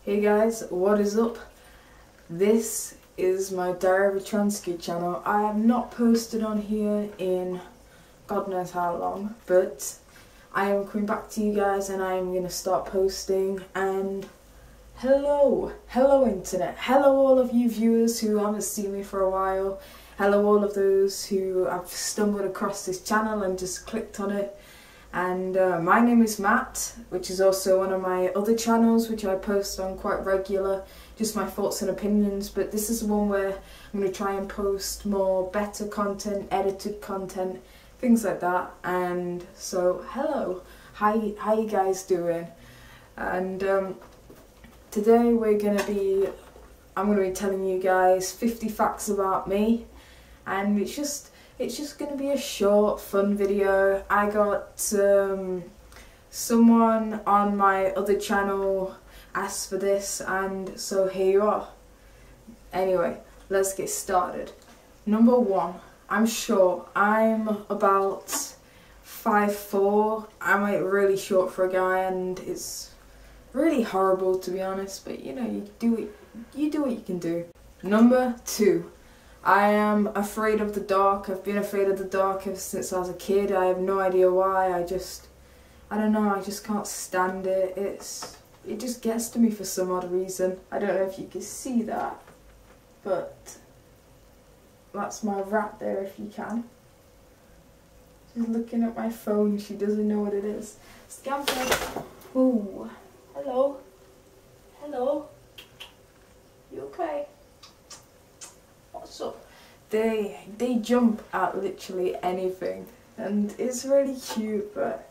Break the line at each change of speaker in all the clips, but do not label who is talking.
Hey guys, what is up? This is my Diary of a Trans Kid channel. I have not posted on here in God knows how long, but I am coming back to you guys and I am going to start posting. And hello internet, hello all of you viewers who haven't seen me for a while, hello all of those who have stumbled across this channel and just clicked on it. And my name is Matt, which is also one of my other channels which I post on quite regular, just my thoughts and opinions, but this is the one where I'm going to try and post more better content, edited content, things like that. And so hello, how you guys doing? And today I'm going to be telling you guys 50 facts about me, and it's just going to be a short, fun video. I got someone on my other channel asked for this, and so here you are. Anyway, let's get started. Number one, I'm short. I'm about 5'4". I'm like really short for a guy, and it's really horrible to be honest, but you know, you do what you can do. Number two, I am afraid of the dark. I've been afraid of the dark ever since I was a kid. I have no idea why. I don't know, I just can't stand it. It just gets to me for some odd reason. I don't know if you can see that, but that's my rat there if you can. She's looking at my phone, she doesn't know what it is. Scamper. Ooh. Hello. Hello. You okay? What's up? They jump at literally anything, and it's really cute, but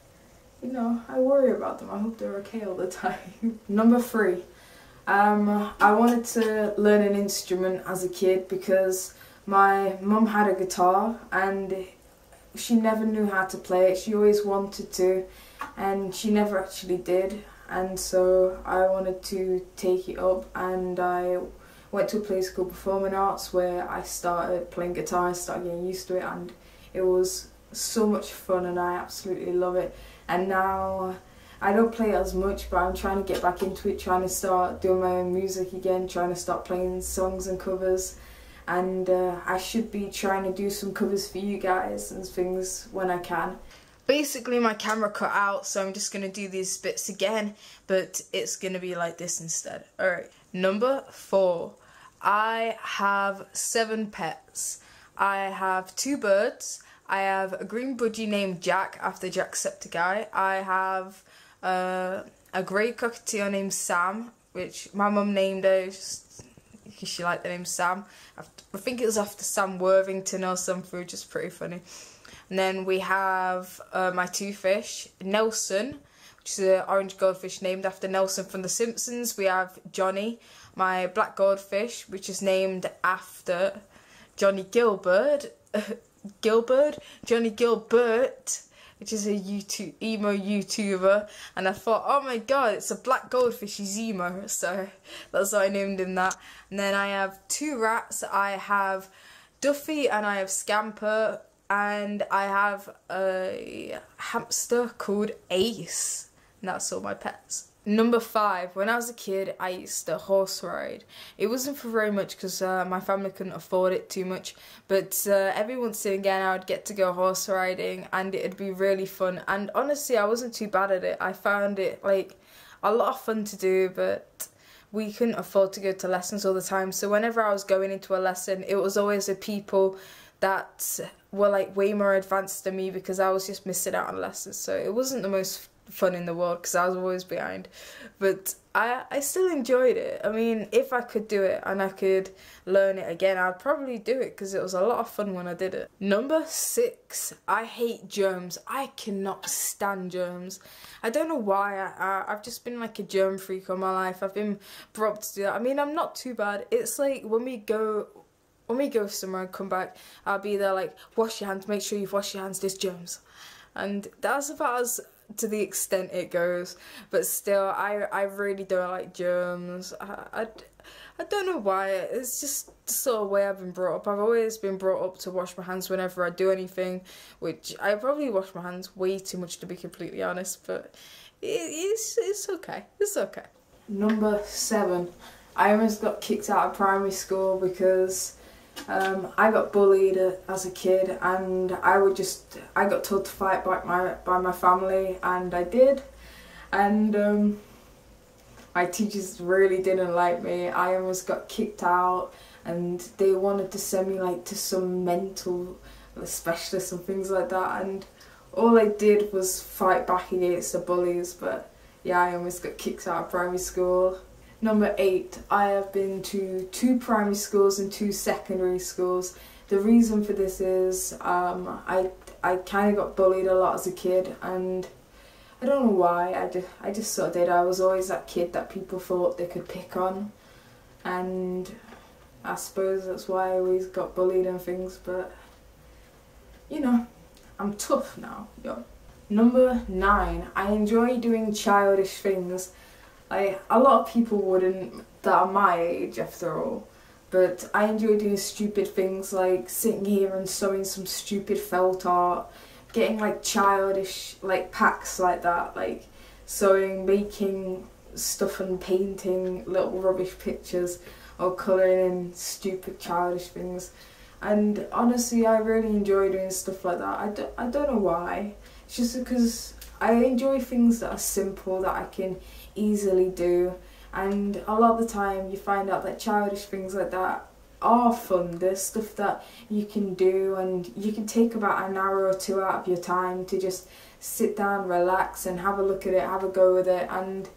you know, I worry about them. I hope they're okay all the time. Number three, I wanted to learn an instrument as a kid because my mum had a guitar and she never knew how to play it. She always wanted to, and she never actually did, and so I wanted to take it up, and I went to a place called Performing Arts where I started playing guitar and started getting used to it, and it was so much fun and I absolutely love it. And now I don't play it as much, but I'm trying to get back into it, trying to start doing my own music again, trying to start playing songs and covers, and I should be trying to do some covers for you guys and things when I can. Basically my camera cut out, so I'm just going to do these bits again, but it's going to be like this instead. Alright. Number four, I have 7 pets. I have 2 birds. I have a green budgie named Jack, after Jacksepticeye. I have a grey cockatiel named Sam, which my mum named her just because she liked the name Sam. I think it was after Sam Worthington or something, which is pretty funny. And then we have my 2 fish, Nelson, which is an orange goldfish named after Nelson from The Simpsons. We have Johnny, my black goldfish, which is named after Johnny Gilbert, Johnny Gilbert, which is a emo YouTuber. And I thought, oh my god, it's a black goldfish, he's emo, so that's why I named him that. And then I have 2 rats. I have Duffy and I have Scamper, and I have a hamster called Ace. And that's all my pets. Number 5, when I was a kid I used to horse ride. It wasn't for very much because my family couldn't afford it too much, but every once and again I would get to go horse riding and it'd be really fun, and honestly I wasn't too bad at it. I found it like a lot of fun to do, but we couldn't afford to go to lessons all the time, so whenever I was going into a lesson it was always with people that were like way more advanced than me because I was just missing out on lessons, so it wasn't the most fun in the world because I was always behind, but I still enjoyed it. I mean, if I could do it and I could learn it again, I'd probably do it because it was a lot of fun when I did it. Number 6, I hate germs. I cannot stand germs. I don't know why. I've just been like a germ freak all my life. I've been brought up to do that. I mean, I'm not too bad. It's like when we go somewhere and come back, I'll be there like, wash your hands, make sure you've washed your hands, there's germs. And that's about as to the extent it goes, but still I really don't like germs. I don't know why, it's just the sort of way I've been brought up. I've always been brought up to wash my hands whenever I do anything, which I probably wash my hands way too much to be completely honest, but it's okay, it's okay. Number 7. I almost got kicked out of primary school because I got bullied as a kid, and I got told to fight back by my family, and I did. And my teachers really didn't like me. I almost got kicked out, and they wanted to send me like to some mental specialist and things like that, and all I did was fight back against the bullies. But yeah, I almost got kicked out of primary school. Number 8, I have been to 2 primary schools and 2 secondary schools. The reason for this is I kind of got bullied a lot as a kid, and I don't know why, I just sort of did. I was always that kid that people thought they could pick on, and I suppose that's why I always got bullied and things, but you know, I'm tough now, yo. Number 9, I enjoy doing childish things. Like, a lot of people wouldn't, that are my age after all, but I enjoy doing stupid things like sitting here and sewing some stupid felt art, getting like childish like packs like that, like sewing, making stuff and painting little rubbish pictures or colouring in stupid childish things. And honestly, I really enjoy doing stuff like that. I don't know why. It's just because I enjoy things that are simple, that I can easily do, and a lot of the time you find out that childish things like that are fun. There's stuff that you can do, and you can take about an hour or 2 out of your time to just sit down, relax and have a look at it, have a go with it, and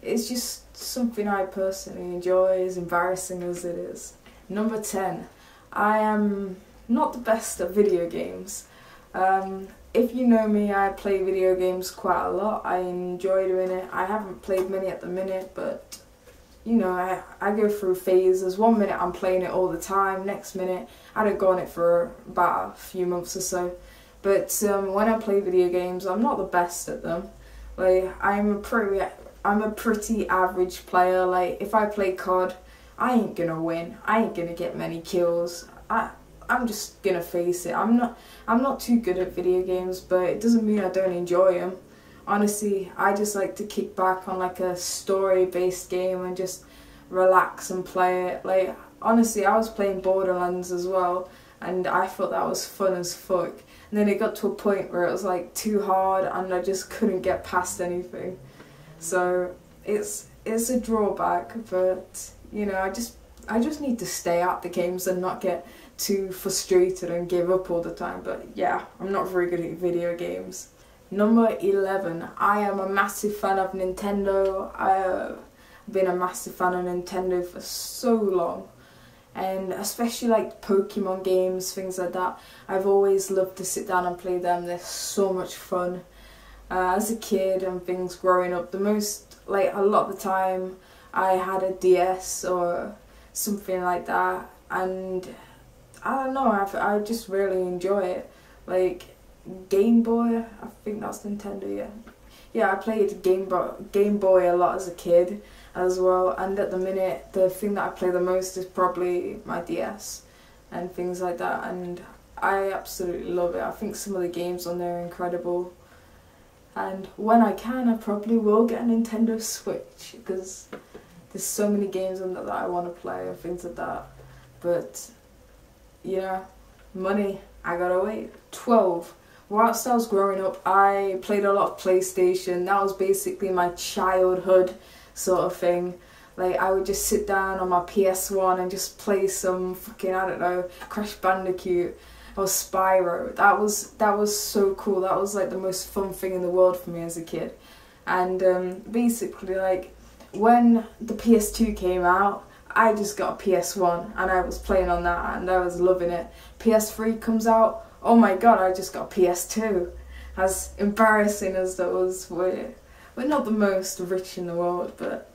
it's just something I personally enjoy, as embarrassing as it is. Number 10, I am not the best at video games. If you know me, I play video games quite a lot. I enjoy doing it. I haven't played many at the minute, but you know, I go through phases. 1 minute I'm playing it all the time, next minute I don't go on it for about a few months or so. But when I play video games, I'm not the best at them. Like, I'm a pretty average player. Like, if I play COD, I ain't gonna win. I ain't gonna get many kills. I'm just gonna face it. I'm not too good at video games, but it doesn't mean I don't enjoy them. Honestly, I just like to kick back on like a story-based game and just relax and play it. Like, honestly, I was playing Borderlands as well, and I thought that was fun as fuck. And then it got to a point where it was like too hard, and I just couldn't get past anything. So it's a drawback, but you know, I just need to stay at the games and not get too frustrated and give up all the time. But yeah, I'm not very good at video games. Number 11, I am a massive fan of Nintendo. I've been a massive fan of Nintendo for so long, and especially like Pokemon games, things like that. I've always loved to sit down and play them. They're so much fun. As a kid and things growing up, a lot of the time I had a DS or something like that, and I don't know, I just really enjoy it. Like Game Boy, I think that's Nintendo, yeah. Yeah, I played Game Boy a lot as a kid as well, and at the minute the thing that I play the most is probably my DS and things like that, and I absolutely love it. I think some of the games on there are incredible, and when I can, I probably will get a Nintendo Switch, because there's so many games on that I want to play and things like that. But yeah, money, I gotta wait. 12. Whilst I was growing up, I played a lot of PlayStation. That was basically my childhood sort of thing. Like, I would just sit down on my PS1 and just play some fucking, I don't know, Crash Bandicoot or Spyro. That was so cool. That was like the most fun thing in the world for me as a kid. And basically, like, when the PS2 came out, I just got a PS1 and I was playing on that and I was loving it. PS3 comes out, oh my god, I just got a PS2. As embarrassing as that was, we're not the most rich in the world, but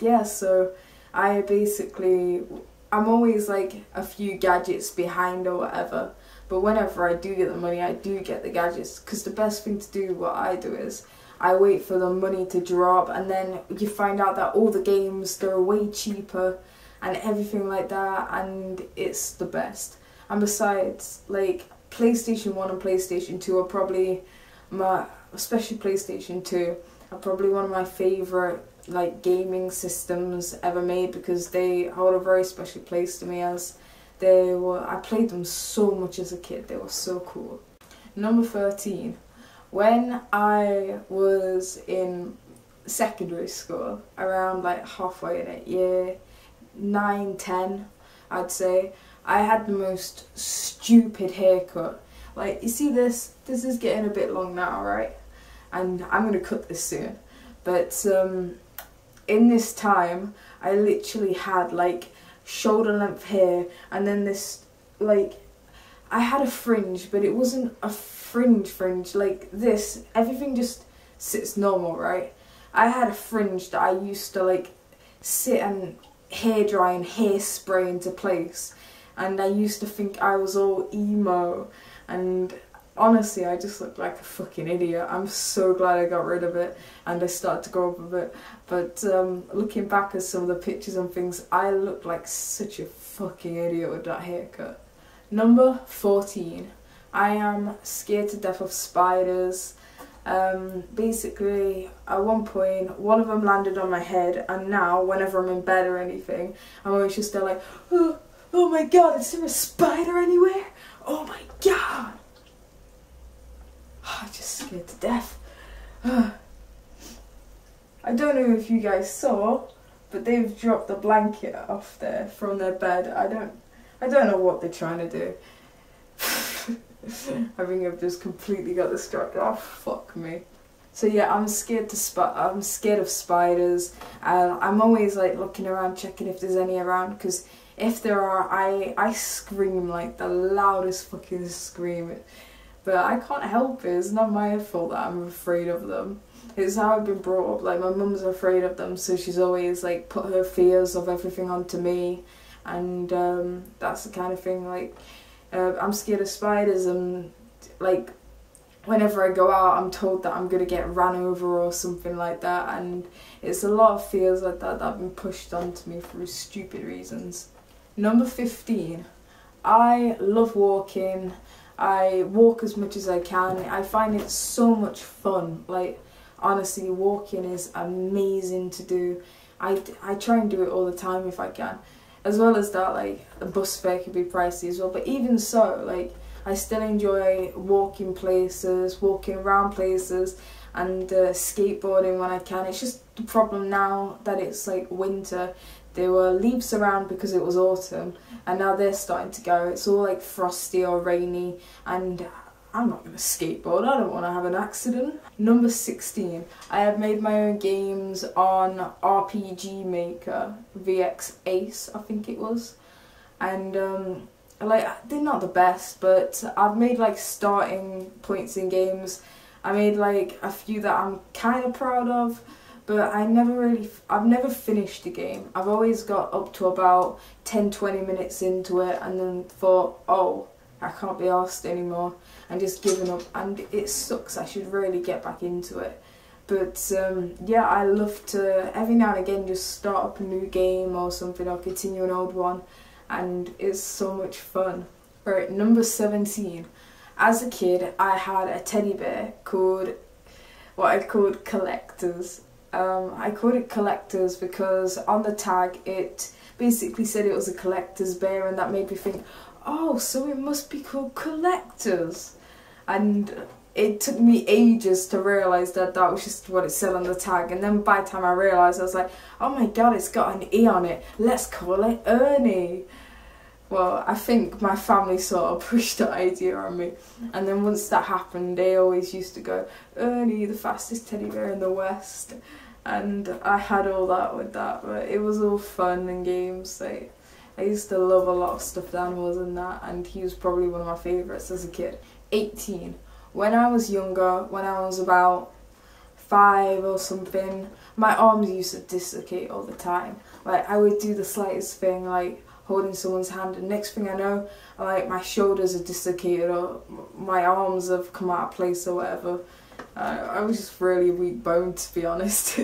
yeah, so I'm always like a few gadgets behind or whatever, but whenever I do get the money, I do get the gadgets, because the best thing to do, what I do is, I wait for the money to drop, and then you find out that all the games, they're way cheaper and everything like that, and it's the best. And besides, like, PlayStation 1 and PlayStation 2 are probably especially PlayStation 2, are probably one of my favourite like gaming systems ever made, because they hold a very special place to me, as I played them so much as a kid. They were so cool. Number 13. When I was in secondary school, around like halfway in it, year 9, 10, I'd say, I had the most stupid haircut. Like, you see this is getting a bit long now, right? And I'm gonna cut this soon. But in this time, I literally had like shoulder length hair, and then this, like, I had a fringe, but it wasn't a fringe like this. Everything just sits normal, right? I had a fringe that I used to like sit and hair dry and hairspray into place, and I used to think I was all emo, and honestly I just looked like a fucking idiot. I'm so glad I got rid of it and I started to grow up a bit. But looking back at some of the pictures and things, I looked like such a fucking idiot with that haircut. Number 14. I am scared to death of spiders. Basically, at one point, one of them landed on my head, and now, whenever I'm in bed or anything, I'm always just there like, oh my god, is there a spider anywhere? Oh my god! I'm just scared to death. I don't know if you guys saw, but they've dropped the blanket off there from their bed. I don't know what they're trying to do. I think I've just completely got distracted. Oh, fuck me. So yeah, I'm scared of spiders. I'm always like looking around, checking if there's any around, because if there are, I scream like the loudest fucking scream. But I can't help it. It's not my fault that I'm afraid of them. It's how I've been brought up. Like, my mum's afraid of them, so she's always like put her fears of everything onto me, and that's the kind of thing. Like, I'm scared of spiders, and like whenever I go out, I'm told that I'm gonna get ran over or something like that, and it's a lot of fears like that that have been pushed onto me through stupid reasons. Number 15. I love walking. I walk as much as I can. I find it so much fun. Like, honestly, walking is amazing to do. I try and do it all the time if I can. As well as that, like, the bus fare can be pricey as well. But even so, like, I still enjoy walking places, walking around places, and skateboarding when I can. It's just the problem now that it's like winter. There were leaves around because it was autumn, and now they're starting to go. It's all like frosty or rainy, and I'm not going to skateboard. I don't want to have an accident. Number 16. I have made my own games on RPG Maker, VX Ace, I think it was. And like, they're not the best, but I've made like starting points in games. I made like a few that I'm kind of proud of, but I've never finished the game. I've always got up to about 10-20 minutes into it and then thought, oh, I can't be arsed anymore, and just given up, and it sucks. I should really get back into it. But yeah, I love to every now and again just start up a new game or something, or continue an old one, and it's so much fun. Right, number 17. As a kid, I had a teddy bear called, what I called Collectors. I called it Collectors because on the tag it basically said it was a collector's bear, and that made me think, oh, so it must be called Collectors. And it took me ages to realise that that was just what it said on the tag, and then by the time I realised, I was like, oh my god, it's got an E on it, let's call it Ernie. Well, I think my family sort of pushed that idea on me, and then once that happened, they always used to go, Ernie, the fastest teddy bear in the West, and I had all that with that, but it was all fun and games. Like, I used to love a lot of stuffed animals and that, and he was probably one of my favourites as a kid. 18. When I was younger, when I was about 5 or something, my arms used to dislocate all the time. Like, I would do the slightest thing, like holding someone's hand, and next thing I know, like, my shoulders are dislocated or my arms have come out of place or whatever. I was just really weak boned, to be honest.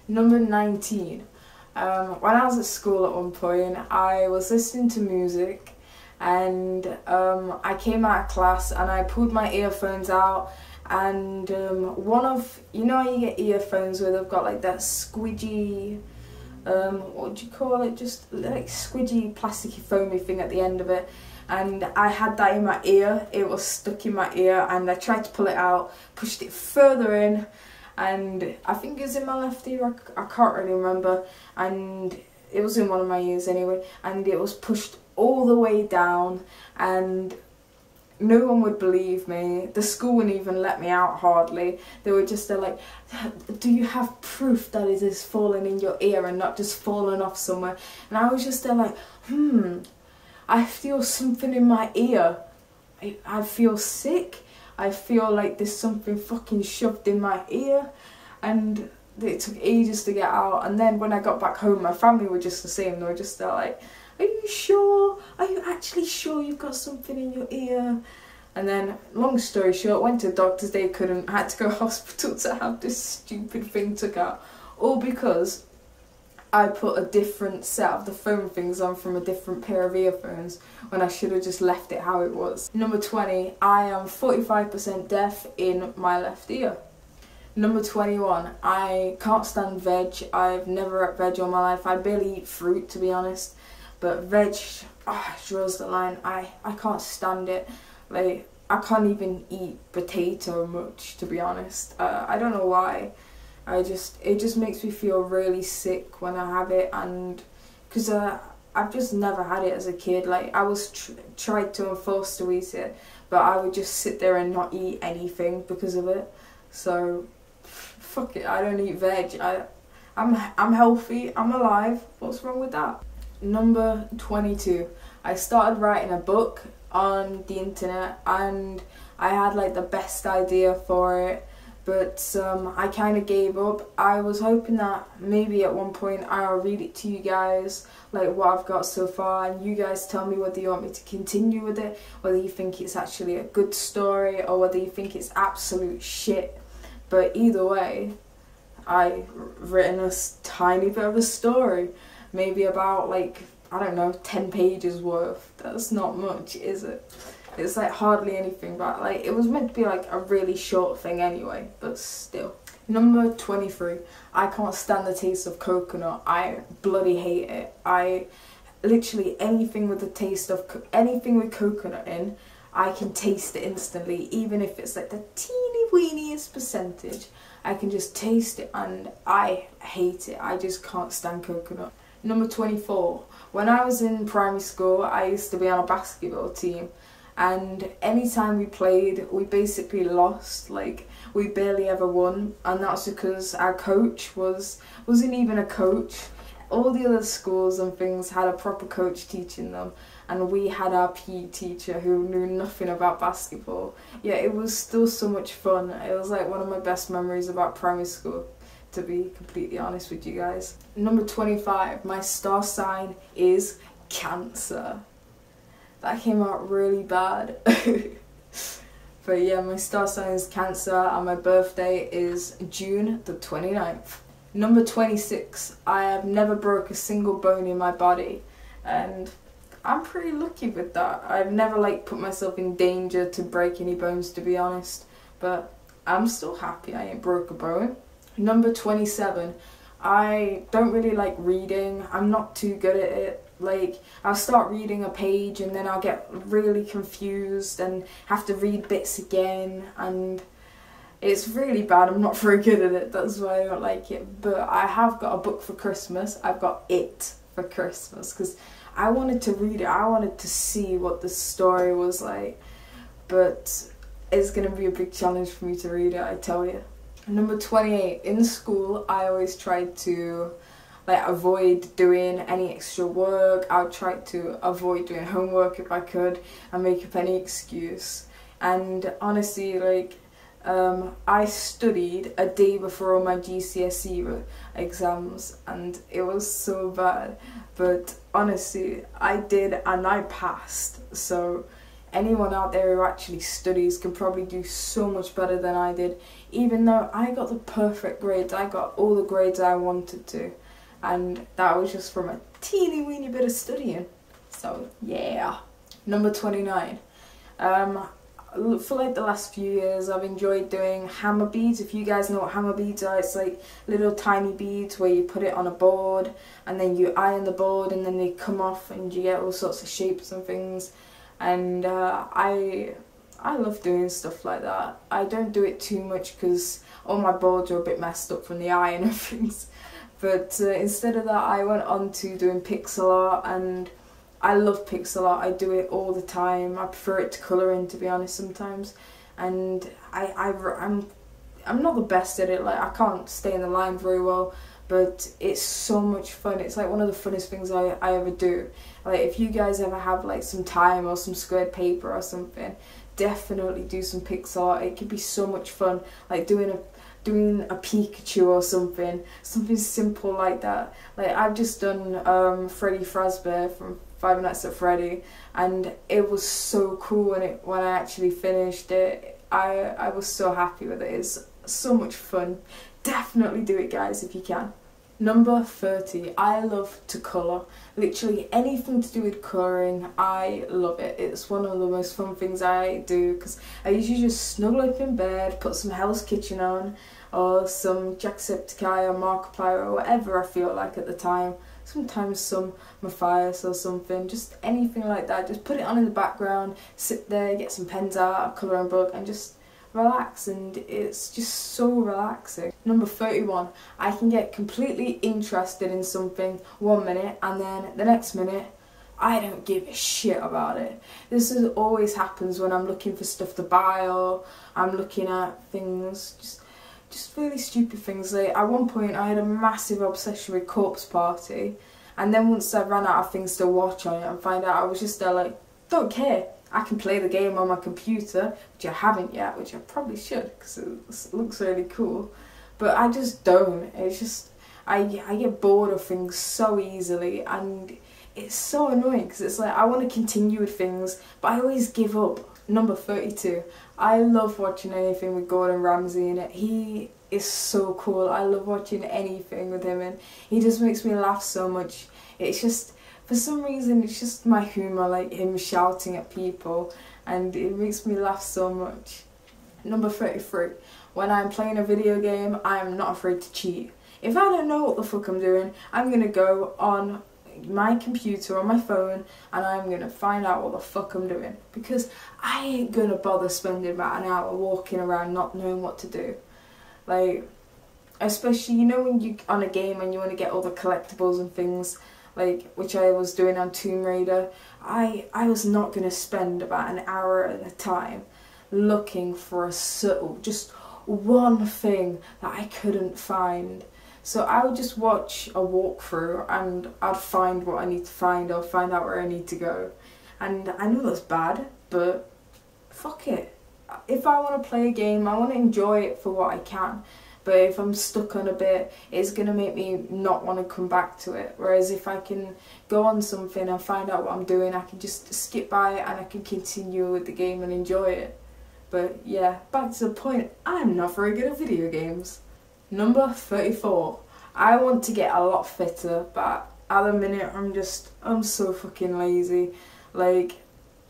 Number 19. When I was at school at one point, I was listening to music, and I came out of class and I pulled my earphones out and one of, you know how you get earphones where they've got like that squidgy, what do you call it, just like squidgy plasticky foamy thing at the end of it, and I had that in my ear. It was stuck in my ear and I tried to pull it out, pushed it further in, and I think it was in my left ear, I can't really remember, and it was in one of my ears anyway, and it was pushed all the way down, and no one would believe me. The school wouldn't even let me out hardly. They were just there like, do you have proof that it is falling in your ear and not just falling off somewhere? And I was just there like, I feel something in my ear. I feel sick. I feel like there's something fucking shoved in my ear. And it took ages to get out. And then when I got back home, my family were just the same. They were just there like, are you sure? Are you actually sure you've got something in your ear? And then, long story short, went to the doctors, they couldn't, had to go to hospital to have this stupid thing took out. All because I put a different set of the foam things on from a different pair of earphones when I should have just left it how it was. Number 20, I am 45% deaf in my left ear. Number 21, I can't stand veg. I've never ate veg all my life. I barely eat fruit, to be honest. But veg, draws the line. I can't stand it. Like, I can't even eat potato much, to be honest. I don't know why. It just makes me feel really sick when I have it, and because I've just never had it as a kid. Like, I was tried to and forced to eat it, but I would just sit there and not eat anything because of it. So, fuck it. I don't eat veg. I'm healthy. I'm alive. What's wrong with that? Number 22. I started writing a book on the internet and I had like the best idea for it, but I kind of gave up. I was hoping that maybe at one point I'll read it to you guys, like what I've got so far, and you guys tell me whether you want me to continue with it, whether you think it's actually a good story or whether you think it's absolute shit. But either way, I've written a tiny bit of a story. Maybe about like, I don't know, 10 pages worth. That's not much, is it? It's like hardly anything, but like it was meant to be like a really short thing anyway, but still. Number 23. I can't stand the taste of coconut. I bloody hate it. I literally, anything with the taste of, anything with coconut in, I can taste it instantly, even if it's like the teeny weeniest percentage. I can just taste it and I hate it. I just can't stand coconut. Number 24. When I was in primary school, I used to be on a basketball team, and anytime we played, we basically lost. Like, we barely ever won, and that's because our coach wasn't even a coach. All the other schools and things had a proper coach teaching them, and we had our PE teacher who knew nothing about basketball. Yeah, it was still so much fun. It was like one of my best memories about primary school, to be completely honest with you guys. Number 25, my star sign is Cancer. That came out really bad. But yeah, my star sign is Cancer and my birthday is June the 29th. Number 26, I have never broke a single bone in my body, and I'm pretty lucky with that. I've never like put myself in danger to break any bones, to be honest, but I'm still happy I ain't broke a bone. Number 27, I don't really like reading. I'm not too good at it. Like, I'll start reading a page and then I'll get really confused and have to read bits again, and it's really bad. I'm not very good at it, that's why I don't like it. But I have got a book for Christmas. I've got it for Christmas because I wanted to read it. I wanted to see what the story was like, but it's going to be a big challenge for me to read it, I tell you. Number 28, in school I always tried to like avoid doing any extra work. I would try to avoid doing homework if I could and make up any excuse. And honestly, like I studied a day before all my GCSE exams and it was so bad, but honestly I did and I passed. So anyone out there who actually studies can probably do so much better than I did, even though I got the perfect grades. I got all the grades I wanted to, and that was just from a teeny weeny bit of studying. So yeah. Number 29. for like the last few years I've enjoyed doing hammer beads. If you guys know what hammer beads are, it's like little tiny beads where you put it on a board and then you iron the board and then they come off and you get all sorts of shapes and things. And I love doing stuff like that. I don't do it too much because all my boards are a bit messed up from the iron and things. But instead of that, I went on to doing pixel art, and I love pixel art. I do it all the time. I prefer it to colouring, to be honest, sometimes. And I'm not the best at it. Like, I can't stay in the line very well, but it's so much fun. It's like one of the funnest things I ever do. Like, if you guys ever have like some time or some squared paper or something, definitely do some pixel art. It could be so much fun. Like doing a Pikachu or something simple like that. Like, I've just done Freddy Fazbear from Five Nights at Freddy, and it was so cool when I actually finished it. I was so happy with it. It's so much fun. Definitely do it, guys, if you can. Number 30, I love to colour. Literally anything to do with colouring, I love it. It's one of the most fun things I do, because I usually just snuggle up in bed, put some Hell's Kitchen on, or some Jacksepticeye or Markiplier or whatever I feel like at the time. Sometimes some Matthias or something, just anything like that. Just put it on in the background, sit there, get some pens out, a colouring book, and just relax, and it's just so relaxing. Number 31, I can get completely interested in something 1 minute and then the next minute I don't give a shit about it. This always happens when I'm looking for stuff to buy, or I'm looking at things, just really stupid things. Like, at one point I had a massive obsession with Corpse Party, and then once I ran out of things to watch on it and find out, I was just there like, don't care. I can play the game on my computer, which I haven't yet, which I probably should because it looks really cool. But I just don't. It's just, I get bored of things so easily, and it's so annoying because it's like I want to continue with things, but I always give up. Number 32. I love watching anything with Gordon Ramsay in it. He is so cool. I love watching anything with him, and he just makes me laugh so much. It's just, for some reason, it's just my humour, like him shouting at people, and it makes me laugh so much. Number 33. When I'm playing a video game, I'm not afraid to cheat. If I don't know what the fuck I'm doing, I'm going to go on my computer, on my phone, and I'm going to find out what the fuck I'm doing. Because I ain't going to bother spending about an hour walking around not knowing what to do. Like, especially, you know, when you're on a game and you want to get all the collectibles and things, like, which I was doing on Tomb Raider, I was not going to spend about an hour at a time looking for a subtle, just one thing that I couldn't find. So I would just watch a walkthrough and I'd find what I need to find, or find out where I need to go. And I know that's bad, but fuck it. If I want to play a game, I want to enjoy it for what I can. But if I'm stuck on a bit, it's going to make me not want to come back to it. Whereas if I can go on something and find out what I'm doing, I can just skip by it and I can continue with the game and enjoy it. But yeah, back to the point, I'm not very good at video games. Number 34. I want to get a lot fitter, but at the minute I'm so fucking lazy. Like,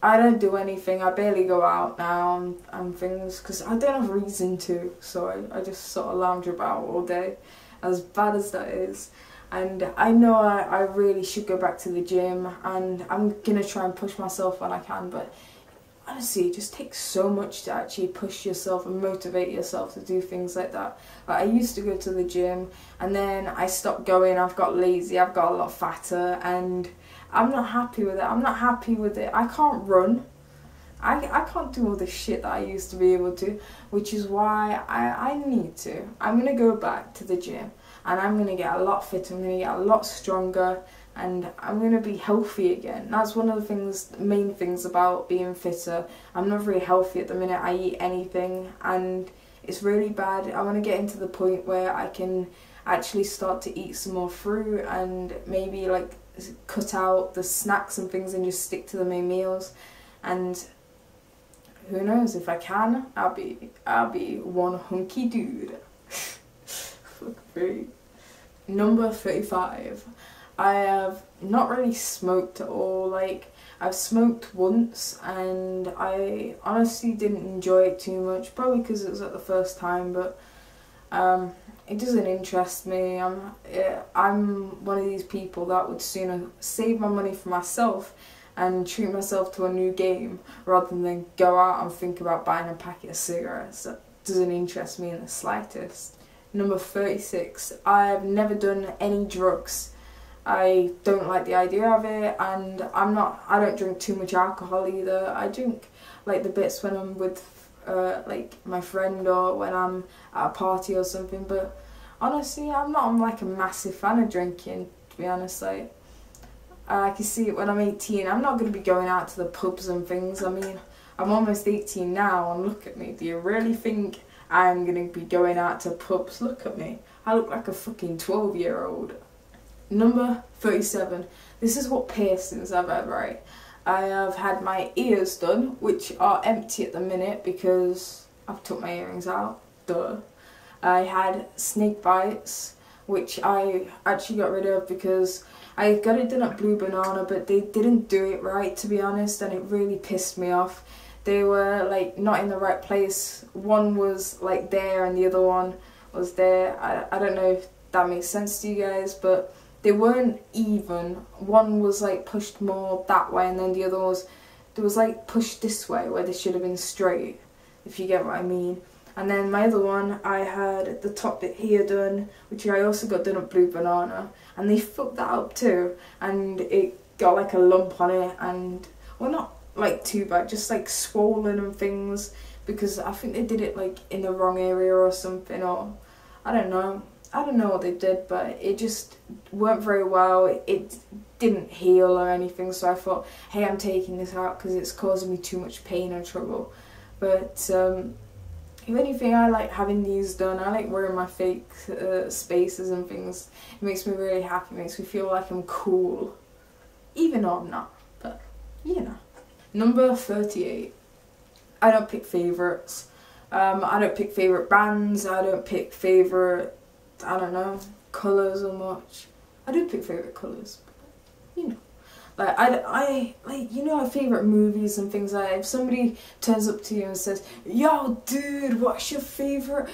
I don't do anything. I barely go out now and things because I don't have reason to, so I just sort of lounge about all day, as bad as that is. And I know I really should go back to the gym, and I'm gonna try and push myself when I can, but honestly, it just takes so much to actually push yourself and motivate yourself to do things like that. Like, I used to go to the gym, and then I stopped going, I've got lazy, I've got a lot fatter, and I'm not happy with it. I'm not happy with it. I can't run. I can't do all this shit that I used to be able to, which is why I need to. I'm going to go back to the gym, and I'm going to get a lot fitter, I'm going to get a lot stronger, and I'm going to be healthy again. That's one of the things, main things about being fitter. I'm not very healthy at the minute. I eat anything, and it's really bad. I want to get into the point where I can actually start to eat some more fruit, and maybe like cut out the snacks and things and just stick to the main meals. And who knows, if I can, I'll be one hunky dude. Fuck me. Number 35. I have not really smoked at all. Like, I've smoked once and I honestly didn't enjoy it too much, probably because it was like the first time, but it doesn't interest me. I'm one of these people that would sooner save my money for myself and treat myself to a new game rather than go out and think about buying a packet of cigarettes. That doesn't interest me in the slightest. Number 36. I've never done any drugs. I don't like the idea of it, and I don't drink too much alcohol either. I drink like the bits when I'm with like my friend or when I'm at a party or something, but honestly I'm like a massive fan of drinking, to be honest. Like, I can see it when I'm 18. I'm not going to be going out to the pubs and things. I mean, I'm almost 18 now and look at me. Do you really think I'm going to be going out to pubs? Look at me. I look like a fucking 12-year-old. Number 37. This is what piercings I've had, right? I have had my ears done, which are empty at the minute because I've took my earrings out. Duh. I had snake bites, which I actually got rid of because I got it done at Blue Banana, but they didn't do it right, to be honest, and it really pissed me off. They were like not in the right place. One was like there and the other one was there. I don't know if that makes sense to you guys, but they weren't even. One was like pushed more that way and then the other was like pushed this way where they should have been straight, if you get what I mean. And then my other one, I had the top bit here done, which I also got done at Blue Banana, and they fucked that up too, and it got like a lump on it, and, well, not like too bad, just like swollen and things, because I think they did it like in the wrong area or something, or I don't know what they did, but it just weren't very well. It didn't heal or anything, so I thought, hey, I'm taking this out because it's causing me too much pain and trouble. But if anything, I like having these done. I like wearing my fake spaces and things. It makes me really happy. It makes me feel like I'm cool, even though I'm not, but you know. Number 38. I don't pick favourites. I don't pick favourite bands. I don't pick favourite, I don't know, colours or much. I do pick favourite colours, but you know. Like, I like, you know, favourite movies and things like that. If somebody turns up to you and says, yo, dude, what's your favourite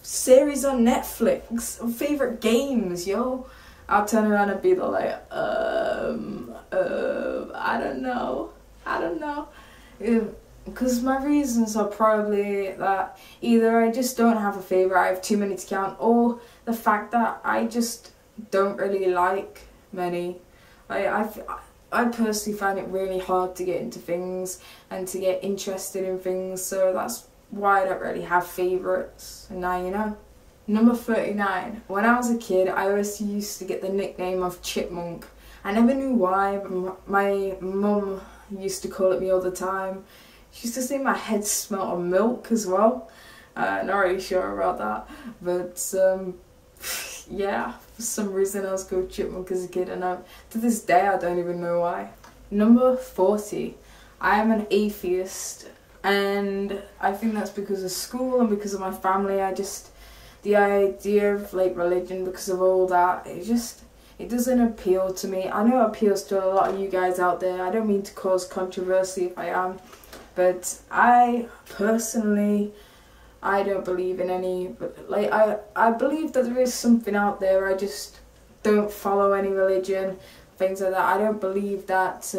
series on Netflix? Or favourite games, yo? I'll turn around and be like, I don't know. Because my reasons are probably that either I just don't have a favourite, I have too many to count, or the fact that I just don't really like many. I personally find it really hard to get into things and to get interested in things, so that's why I don't really have favourites. And now you know. Number 39. When I was a kid, I always used to get the nickname of Chipmunk. I never knew why, but my mum used to call it me all the time. She used to say my head smelled of milk as well. Not really sure about that, but yeah, for some reason I was called Chipmunk as a kid, and to this day I don't even know why. Number 40. I am an atheist, and I think that's because of school and because of my family. The idea of like religion, because of all that, it doesn't appeal to me. I know it appeals to a lot of you guys out there. I don't mean to cause controversy if I am, but I personally, I don't believe in any, but like I believe that there is something out there. I just don't follow any religion, things like that. I don't believe that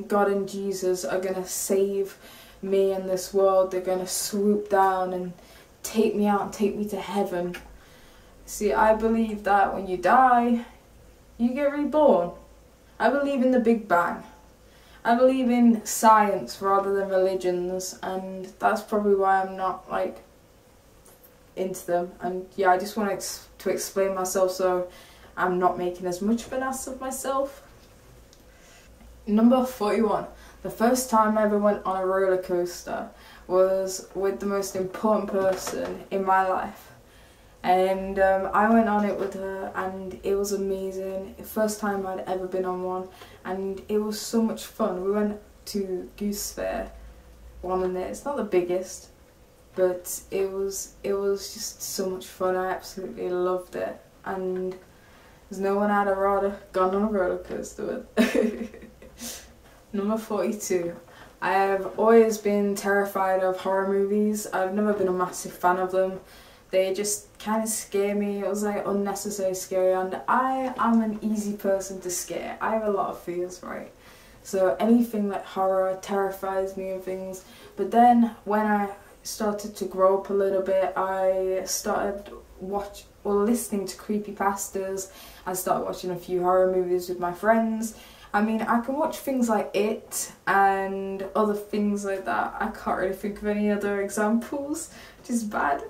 God and Jesus are gonna save me in this world. They're gonna swoop down and take me out and take me to heaven. See, I believe that when you die, you get reborn. I believe in the Big Bang. I believe in science rather than religions, and that's probably why I'm not like into them. And yeah, I just want to explain myself so I'm not making as much of an ass of myself. Number 41. The first time I ever went on a roller coaster was with the most important person in my life, and I went on it with her, and it was amazing. First time I'd ever been on one, and it was so much fun. We went to Goose Fair, one in there. It's not the biggest, but it was just so much fun. I absolutely loved it, and there's no one I'd have rather gone on a roller coaster with. Number 42. I have always been terrified of horror movies. I've never been a massive fan of them. They just kind of scare me. It was like unnecessary scary, and I am an easy person to scare. I have a lot of fears, right? So anything like horror terrifies me and things. But then when I started to grow up a little bit, I started listening to creepypastas. I started watching a few horror movies with my friends. I mean, I can watch things like It and other things like that. I can't really think of any other examples, which is bad.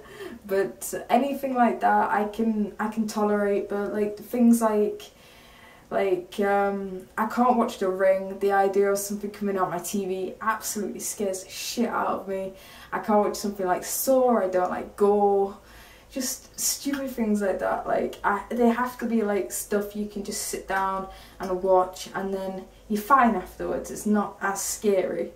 But anything like that I can tolerate. But like things like I can't watch The Ring. The idea of something coming out my TV absolutely scares the shit out of me. I can't watch something like Saw. I don't like gore. Just stupid things like that. Like they have to be like stuff you can just sit down and watch, and then you're fine afterwards. It's not as scary.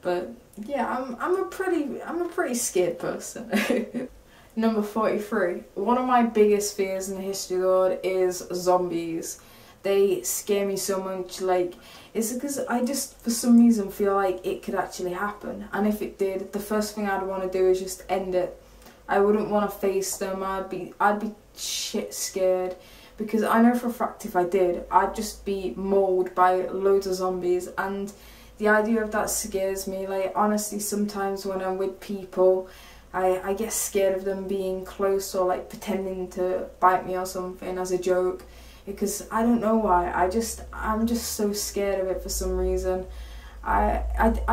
But yeah, I'm a pretty scared person. Number 43. One of my biggest fears in the history of the world is zombies. They scare me so much. Like, it's because I just for some reason feel like it could actually happen, and if it did, the first thing I'd want to do is just end it. I wouldn't want to face them. I'd be shit scared, because I know for a fact if I did, I'd just be mauled by loads of zombies, and the idea of that scares me. Like, honestly, sometimes when I'm with people, I get scared of them being close or like pretending to bite me or something as a joke, because I don't know why. I'm just so scared of it for some reason. I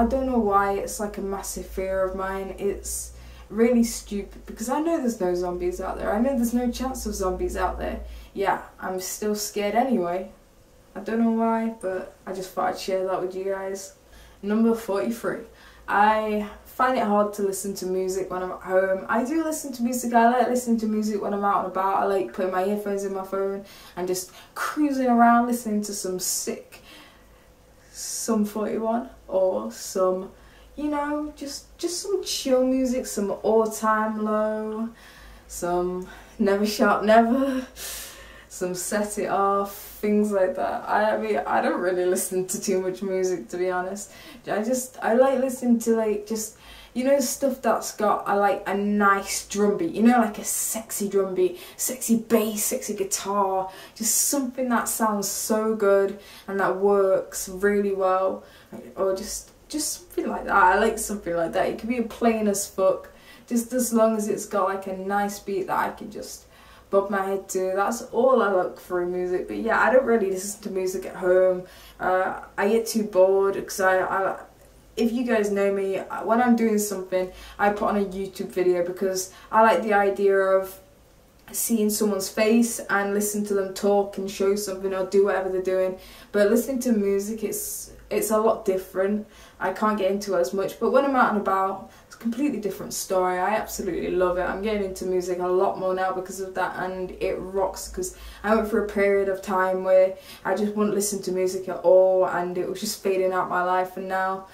don't know why. It's like a massive fear of mine. It's really stupid, because I know there's no zombies out there. I know there's no chance of zombies out there. Yeah, I'm still scared anyway. I don't know why, but I just thought I'd share that with you guys. Number 43. I find it hard to listen to music when I'm at home. I do listen to music. I like listening to music when I'm out and about. I like putting my earphones in my phone and just cruising around listening to some sick Sum 41 or some, you know, just some chill music, some All Time Low, some Never Shout Never, some Set It Off, things like that. I mean, I don't really listen to too much music, to be honest. I like listening to like just, you know, stuff that's got a nice drum beat, you know, like a sexy drum beat, sexy bass, sexy guitar, just something that sounds so good and that works really well, or just something like that. I like something like that. It can be plain as fuck, just as long as it's got like a nice beat that I can just bob my head to. That's all I look for in music. But yeah, I don't really listen to music at home. I get too bored, because if you guys know me, when I'm doing something, I put on a YouTube video, because I like the idea of seeing someone's face and listen to them talk and show something or do whatever they're doing. But listening to music, it's a lot different. I can't get into it as much, but when I'm out and about, it's a completely different story. I absolutely love it. I'm getting into music a lot more now because of that, and it rocks, because I went through a period of time where I just wouldn't listen to music at all, and it was just fading out my life, and now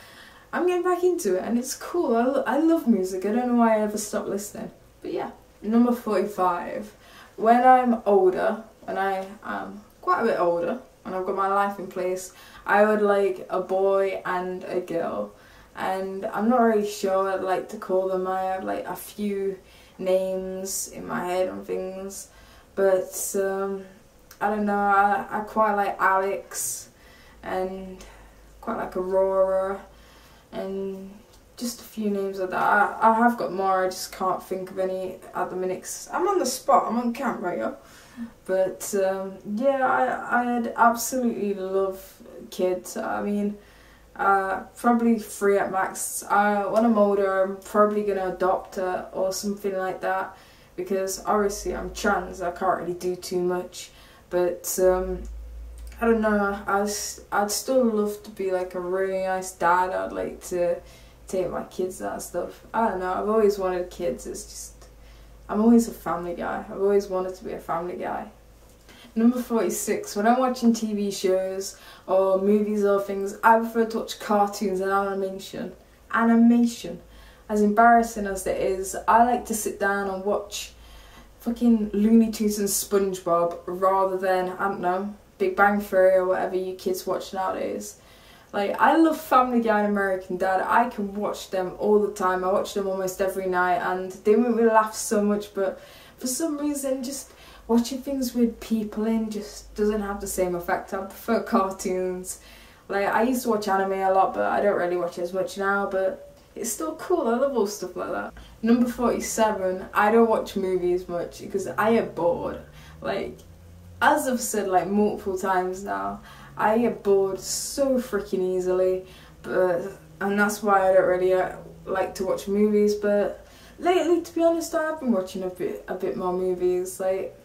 I'm getting back into it, and it's cool. I love music. I don't know why I ever stopped listening. But yeah. Number 45. When I'm older, when I am quite a bit older, and I've got my life in place, I would like a boy and a girl. And I'm not really sure what I'd like to call them. I have like a few names in my head and things. But I don't know, I quite like Alex, and quite like Aurora, and just a few names like that. I have got more, I just can't think of any at the minute, 'cause I'm on the spot, I'm on camera, yeah. But yeah, I'd absolutely love kids. I mean, probably 3 at max. When I'm older, I'm probably going to adopt her or something like that, because obviously I'm trans, I can't really do too much. But I don't know, I'd still love to be like a really nice dad. I'd like to take my kids and stuff. I don't know, I've always wanted kids. It's just, I'm always a family guy. I've always wanted to be a family guy. Number 46. When I'm watching TV shows or movies or things, I prefer to watch cartoons and animation. Animation. As embarrassing as it is, I like to sit down and watch fucking Looney Tunes and SpongeBob rather than, I don't know, Big Bang Theory or whatever you kids watch nowadays. Like, I love Family Guy and American Dad. I can watch them all the time. I watch them almost every night and they make me laugh so much, but for some reason just watching things with people in just doesn't have the same effect. I prefer cartoons. Like, I used to watch anime a lot, but I don't really watch it as much now, but it's still cool. I love all stuff like that. Number 47, I don't watch movies much because I get bored. Like, as I've said like multiple times now, I get bored so freaking easily, and that's why I don't really like to watch movies. But lately, to be honest, I have been watching a bit more movies. Like,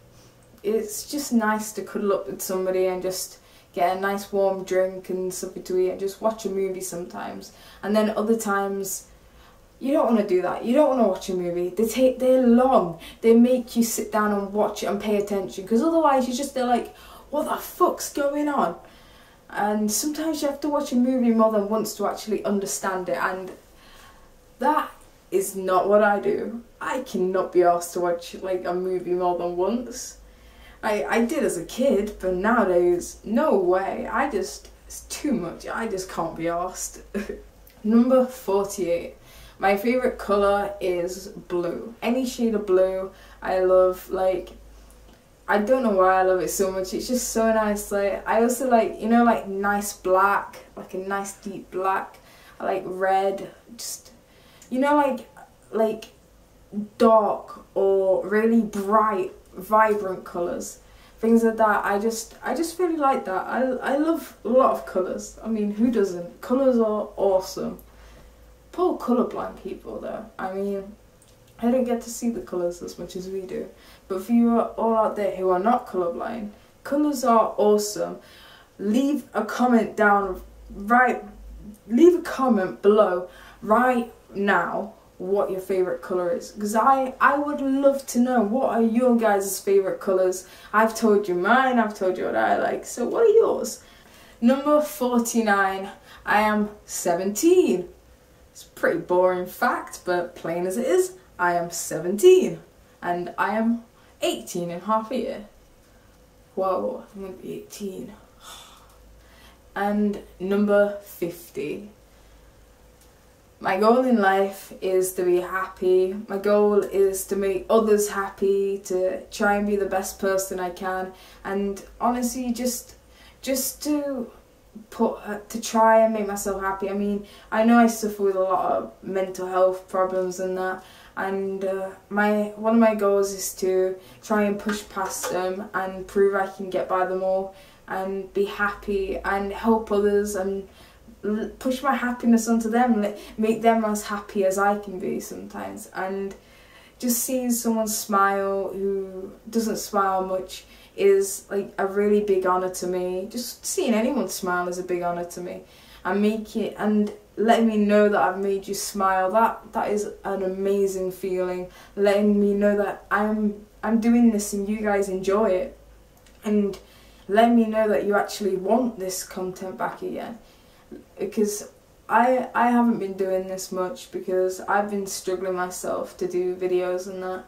it's just nice to cuddle up with somebody and just get a nice warm drink and something to eat and just watch a movie sometimes. And then other times, you don't want to do that. You don't want to watch a movie. They're long. They make you sit down and watch it and pay attention, because otherwise you're just there like, what the fuck's going on? And sometimes you have to watch a movie more than once to actually understand it, and that is not what I do. I cannot be asked to watch like a movie more than once. I did as a kid, but nowadays, no way. It's too much. I just can't be asked. Number 48. My favourite colour is blue. Any shade of blue I love. Like, I don't know why I love it so much. It's just so nice. Like, I also like, you know, like nice black, like a nice deep black. I like red. Just, you know, like dark or really bright, vibrant colours. Things like that. I just really like that. I love a lot of colours. I mean, who doesn't? Colours are awesome. Poor colourblind people though. I mean, I don't get to see the colours as much as we do. But for you all out there who are not colourblind, colours are awesome. Leave a comment leave a comment below right now what your favourite colour is, because I would love to know what are your guys' favourite colours. I've told you mine, I've told you what I like, so what are yours? Number 49, I am 17. It's a pretty boring fact, but plain as it is, I am 17 and I am 18 in half a year. Whoa, I'm gonna be 18. And number 50. My goal in life is to be happy. My goal is to make others happy, to try and be the best person I can, and honestly just to try and make myself happy. I mean, I know I suffer with a lot of mental health problems and that, and one of my goals is to try and push past them and prove I can get by them all and be happy and help others and push my happiness onto them, make them as happy as I can be sometimes. And just seeing someone smile who doesn't smile much is like a really big honour to me. Just seeing anyone smile is a big honour to me, and letting me know that I've made you smile, that is an amazing feeling. Letting me know that I'm doing this and you guys enjoy it, and letting me know that you actually want this content back again. Because I haven't been doing this much because I've been struggling myself to do videos and that.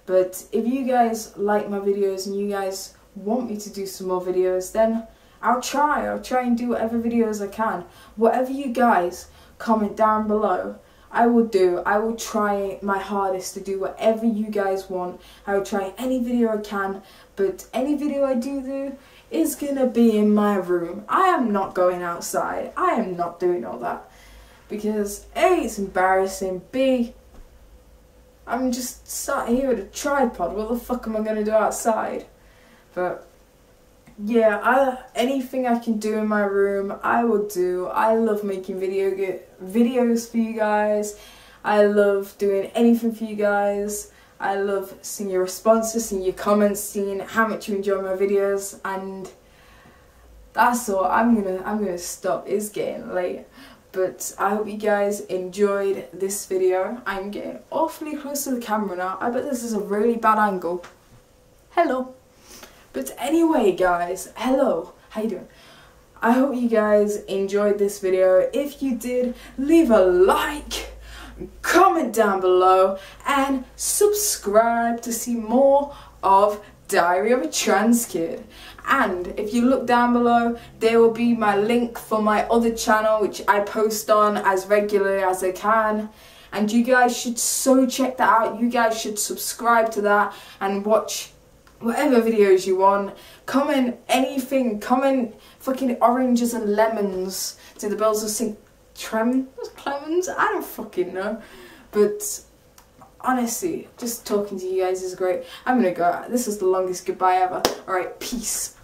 But if you guys like my videos and you guys want me to do some more videos, then I'll try and do whatever videos I can. Whatever you guys comment down below, I will do. I will try my hardest to do whatever you guys want. I will try any video I can, but any video I do is gonna be in my room. I am not going outside. I am not doing all that. Because A, it's embarrassing, B, I'm just sat here with a tripod. What the fuck am I gonna do outside? But yeah, anything I can do in my room, I will do. I love making videos for you guys. I love doing anything for you guys. I love seeing your responses, seeing your comments, seeing how much you enjoy my videos, and that's all. I'm gonna stop. It's getting late. But I hope you guys enjoyed this video. I'm getting awfully close to the camera now. I bet this is a really bad angle. Hello. But anyway guys, hello. How you doing? I hope you guys enjoyed this video. If you did, leave a like. comment down below, and subscribe to see more of Diary of a Trans Kid. And if you look down below, there will be my link for my other channel, which I post on as regularly as I can. And you guys should so check that out. You guys should subscribe to that and watch whatever videos you want. Comment anything. Comment fucking oranges and lemons to the bells of St. Clemens? I don't fucking know. But honestly, just talking to you guys is great. I'm gonna go. This is the longest goodbye ever. Alright, peace.